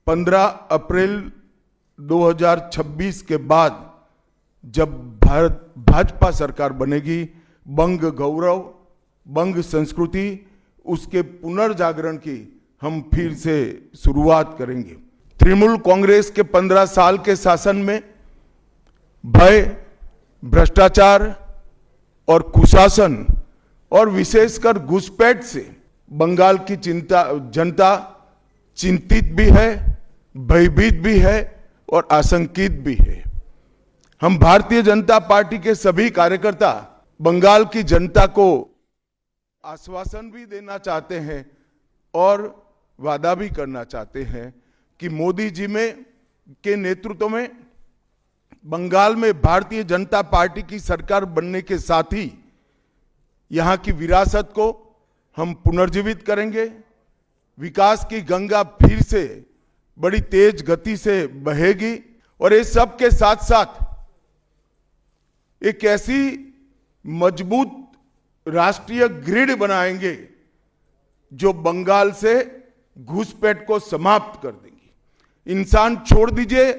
15 अप्रैल 2026 के बाद जब भाजपा सरकार बनेगी, बंग गौरव, बंग संस्कृति, उसके पुनर्जागरण की हम फिर से शुरुआत करेंगे। तृणमूल कांग्रेस के 15 साल के शासन में भय, भ्रष्टाचार और कुशासन और विशेषकर घुसपैठ से बंगाल की जनता चिंतित भी है, भयभीत भी है और आशंकित भी है। हम भारतीय जनता पार्टी के सभी कार्यकर्ता बंगाल की जनता को आश्वासन भी देना चाहते हैं और वादा भी करना चाहते हैं कि मोदी जी के नेतृत्व में बंगाल में भारतीय जनता पार्टी की सरकार बनने के साथ ही यहां की विरासत को हम पुनर्जीवित करेंगे। विकास की गंगा फिर से बड़ी तेज गति से बहेगी और ये सब के साथ साथ एक ऐसी मजबूत राष्ट्रीय ग्रिड बनाएंगे जो बंगाल से घुसपैठ को समाप्त कर देंगी। इंसान छोड़ दीजिए,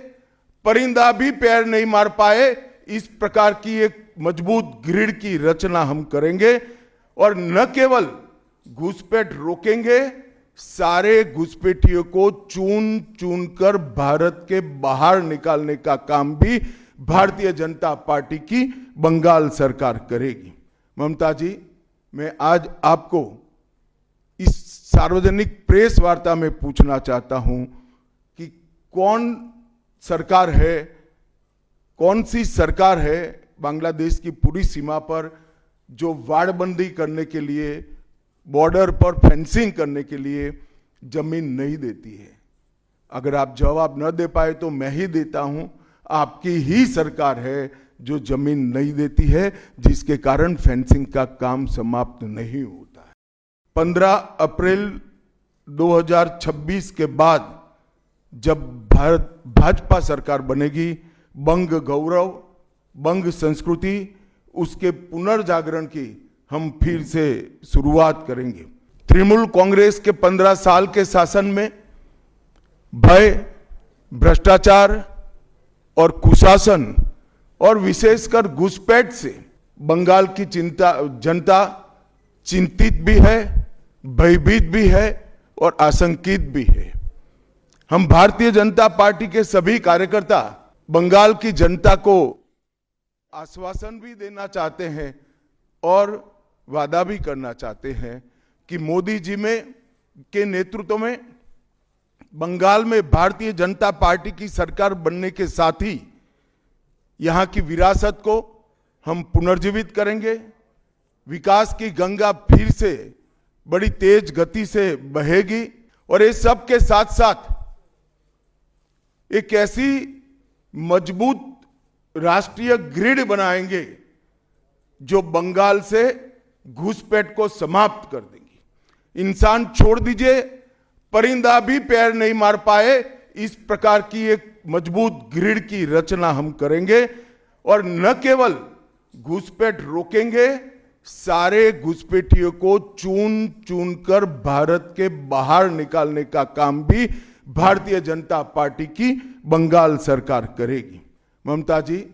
परिंदा भी पैर नहीं मार पाए, इस प्रकार की एक मजबूत ग्रिड की रचना हम करेंगे और न केवल घुसपैठ रोकेंगे, सारे घुसपैठियों को चुन चुन कर भारत के बाहर निकालने का काम भी भारतीय जनता पार्टी की बंगाल सरकार करेगी। ममता जी, मैं आज आपको इस सार्वजनिक प्रेस वार्ता में पूछना चाहता हूं कि कौन सी सरकार है बांग्लादेश की पूरी सीमा पर जो वाड़बंदी करने के लिए, बॉर्डर पर फेंसिंग करने के लिए जमीन नहीं देती है। अगर आप जवाब न दे पाए तो मैं ही देता हूं, आपकी ही सरकार है जो जमीन नहीं देती है, जिसके कारण फेंसिंग का काम समाप्त नहीं होता है। 15 अप्रैल 2026 के बाद जब भाजपा सरकार बनेगी, बंग गौरव, बंग संस्कृति, उसके पुनर्जागरण की हम फिर से शुरुआत करेंगे। तृणमूल कांग्रेस के 15 साल के शासन में भय, भ्रष्टाचार और कुशासन और विशेषकर घुसपैठ से बंगाल की जनता चिंतित भी है, भयभीत भी है और आशंकित भी है। हम भारतीय जनता पार्टी के सभी कार्यकर्ता बंगाल की जनता को आश्वासन भी देना चाहते हैं और वादा भी करना चाहते हैं कि मोदी जी के नेतृत्व में बंगाल में भारतीय जनता पार्टी की सरकार बनने के साथ ही यहां की विरासत को हम पुनर्जीवित करेंगे। विकास की गंगा फिर से बड़ी तेज गति से बहेगी और ये सब के साथ साथ एक ऐसी मजबूत राष्ट्रीय ग्रिड बनाएंगे जो बंगाल से घुसपैठ को समाप्त कर देंगी। इंसान छोड़ दीजिए, परिंदा भी पैर नहीं मार पाए, इस प्रकार की एक मजबूत ग्रिड की रचना हम करेंगे और न केवल घुसपैठ रोकेंगे, सारे घुसपैठियों को चुन चुन कर भारत के बाहर निकालने का काम भी भारतीय जनता पार्टी की बंगाल सरकार करेगी। ममता जी,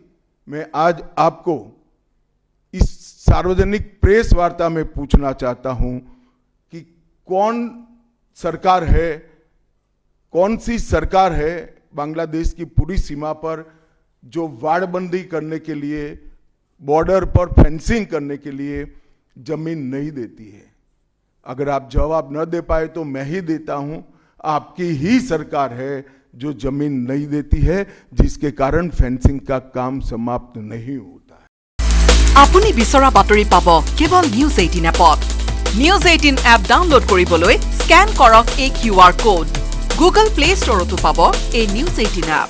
मैं आज आपको इस सार्वजनिक प्रेस वार्ता में पूछना चाहता हूं कि कौन सी सरकार है बांग्लादेश की पूरी सीमा पर जो वाड़बंदी करने के लिए, बॉर्डर पर फेंसिंग करने के लिए जमीन नहीं देती है। अगर आप जवाब न दे पाए तो मैं ही देता हूं, आपकी ही सरकार है जो जमीन नहीं देती है, जिसके कारण फेंसिंग का काम समाप्त नहीं होता है। আপুনি বিচৰা বাতৰি পাব কেৱল নিউজ 18 এপত। নিউজ 18 এপ ডাউনলোড কৰিবলৈ স্ক্যান কৰক এই QR কোড। গুগল প্লে ষ্টৰতো পাব এই নিউজ 18 এপ।